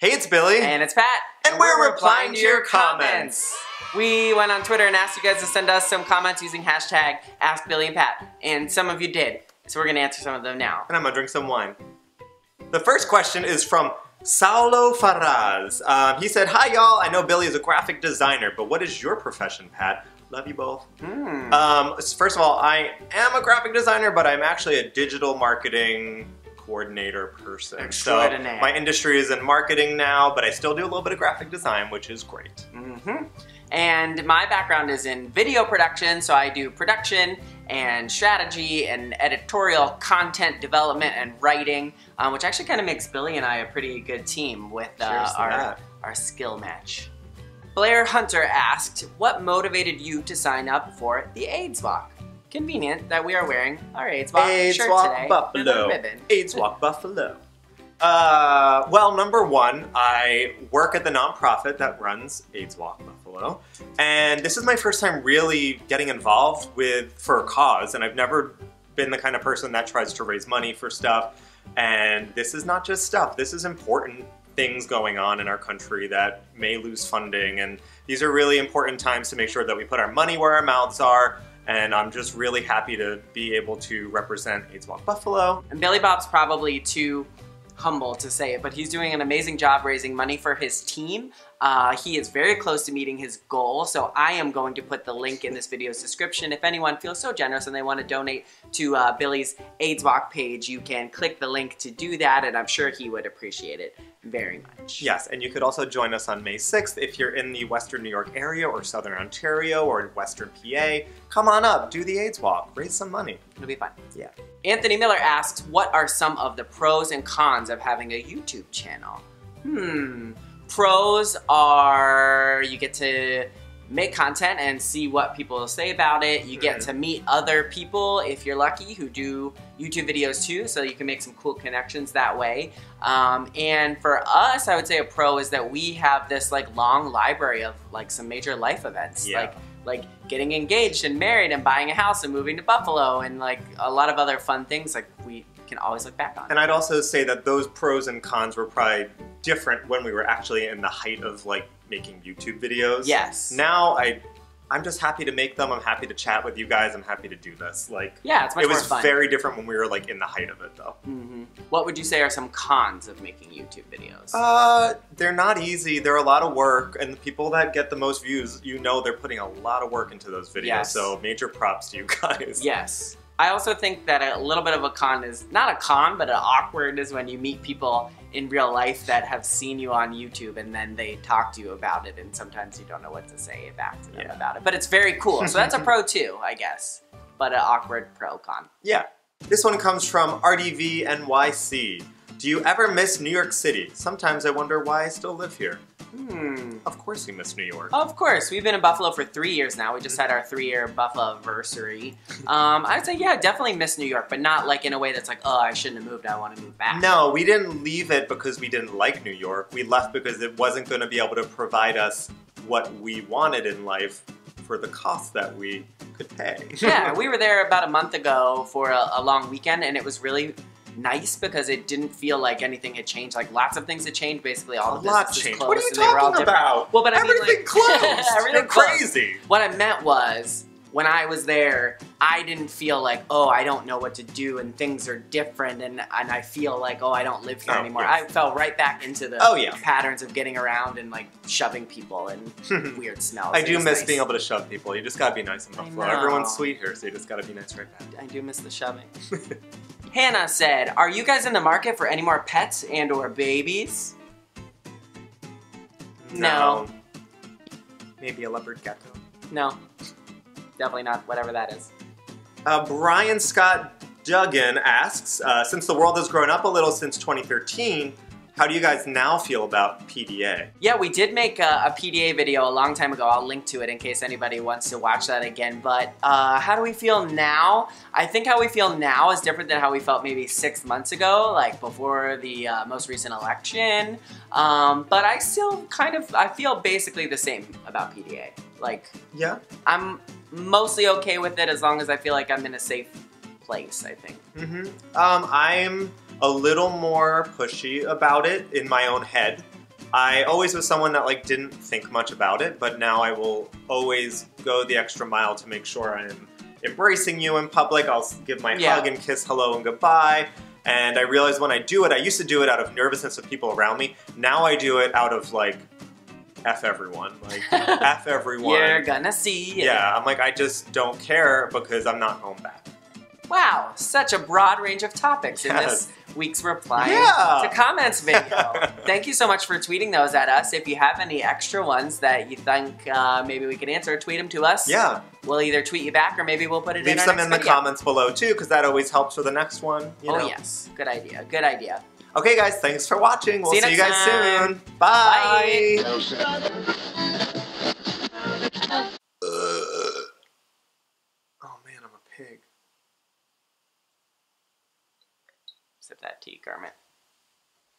Hey, it's Billy. And it's Pat. And we're replying to your comments. We went on Twitter and asked you guys to send us some comments using hashtag AskBillyandPat. And some of you did. So we're going to answer some of them now. And I'm going to drink some wine. The first question is from Saulo Faraz. He said, "Hi y'all, I know Billy is a graphic designer, but what is your profession, Pat?" Love you both. First of all, I am a graphic designer, but I'm actually a digital marketing coordinator person. So my industry is in marketing now, but I still do a little bit of graphic design, which is great. And my background is in video production, so I do production and strategy and editorial content development and writing, which actually kind of makes Billy and I a pretty good team with our skill match. Blair Hunter asked, what motivated you to sign up for the AIDS Walk? Convenient that we are wearing our AIDS Walk shirt today. Buffalo. AIDS Walk Buffalo. Well, number one, I work at the nonprofit that runs AIDS Walk Buffalo, and this is my first time really getting involved for a cause, and I've never been the kind of person that tries to raise money for stuff, and this is not just stuff, this is important things going on in our country that may lose funding, and these are really important times to make sure that we put our money where our mouths are. And I'm just really happy to be able to represent AIDS Walk Buffalo. And Billy Bob's probably too humble to say it, but he's doing an amazing job raising money for his team. He is very close to meeting his goal, so I am going to put the link in this video's description. If anyone feels so generous and they want to donate to Billy's AIDS Walk page, you can click the link to do that, and I'm sure he would appreciate it very much. Yes, and you could also join us on May 6th if you're in the Western New York area or Southern Ontario or Western PA. Come on up, do the AIDS Walk, raise some money. It'll be fun. Yeah. Anthony Miller asks, what are some of the pros and cons of having a YouTube channel? Pros are you get to make content and see what people say about it. You get to meet other people, if you're lucky, who do YouTube videos too, so you can make some cool connections that way. And for us, I would say a pro is that we have this like long library of like some major life events. Yeah. Like getting engaged and married and buying a house and moving to Buffalo and like a lot of other fun things like we can always look back on. And I'd also say that those pros and cons were probably different when we were actually in the height of like making YouTube videos. Yes. Now I'm just happy to make them. I'm happy to chat with you guys. I'm happy to do this. Like, yeah, it's much more fun. It was very different when we were like in the height of it though. What would you say are some cons of making YouTube videos? They're not easy. They're a lot of work, and the people that get the most views, you know they're putting a lot of work into those videos. Yes. So major props to you guys. Yes. I also think that a little bit of a con is, not a con, but an awkward is when you meet people in real life that have seen you on YouTube and then they talk to you about it and sometimes you don't know what to say back to them about it. But it's very cool, so that's a pro too, I guess. But an awkward pro-con. Yeah. This one comes from RDV NYC. Do you ever miss New York City? Sometimes I wonder why I still live here. Of course we miss New York. Of course. We've been in Buffalo for 3 years now. We just had our 3-year Buffalo-versary. I'd say, yeah, definitely miss New York, but not like in a way that's like, oh, I shouldn't have moved, I want to move back. No, we didn't leave it because we didn't like New York. We left because it wasn't going to be able to provide us what we wanted in life for the cost that we could pay. Yeah, we were there about a month ago for a long weekend, and it was really nice because it didn't feel like anything had changed. Like lots of things had changed. Basically, all the businesses closed. What are you talking about? Well, but I mean, everything closed. Everything You're crazy. What I meant was, when I was there, I didn't feel like, oh, I don't know what to do and things are different and I feel like, oh, I don't live here anymore. Yes. I fell right back into the patterns of getting around and like shoving people and weird smells. I do miss being able to shove people. You just gotta be nice in Buffalo. Everyone's sweet here, so you just gotta be nice right back. I do miss the shoving. Hannah said, are you guys in the market for any more pets and or babies? No. Maybe a leopard gecko. No. Definitely not, whatever that is. Brian Scott Duggan asks, since the world has grown up a little since 2013, how do you guys now feel about PDA? Yeah, we did make a PDA video a long time ago. I'll link to it in case anybody wants to watch that again. But how do we feel now? I think how we feel now is different than how we felt maybe 6 months ago, like before the most recent election. But I still I feel basically the same about PDA. Like, yeah, I'm mostly okay with it as long as I feel like I'm in a safe place, I think. I'm a little more pushy about it in my own head. I always was someone that like didn't think much about it, but now I will always go the extra mile to make sure I'm embracing you in public. I'll give my hug and kiss hello and goodbye. And I realized when I do it, I used to do it out of nervousness of people around me. Now I do it out of like, F everyone. Like, F everyone. You're gonna see it. Yeah, I'm like, I just don't care because I'm not home back. Wow, such a broad range of topics in this week's Replying to Comments video. Thank you so much for tweeting those at us. If you have any extra ones that you think maybe we can answer, tweet them to us. Yeah. We'll either tweet you back or maybe we'll put it in our next video. Leave some in the comments below too, because that always helps for the next one. You know? Oh yes, good idea, good idea. Okay guys, thanks for watching. We'll see you guys soon. Bye. Oh man, I'm a pig. Sip that tea, Kermit.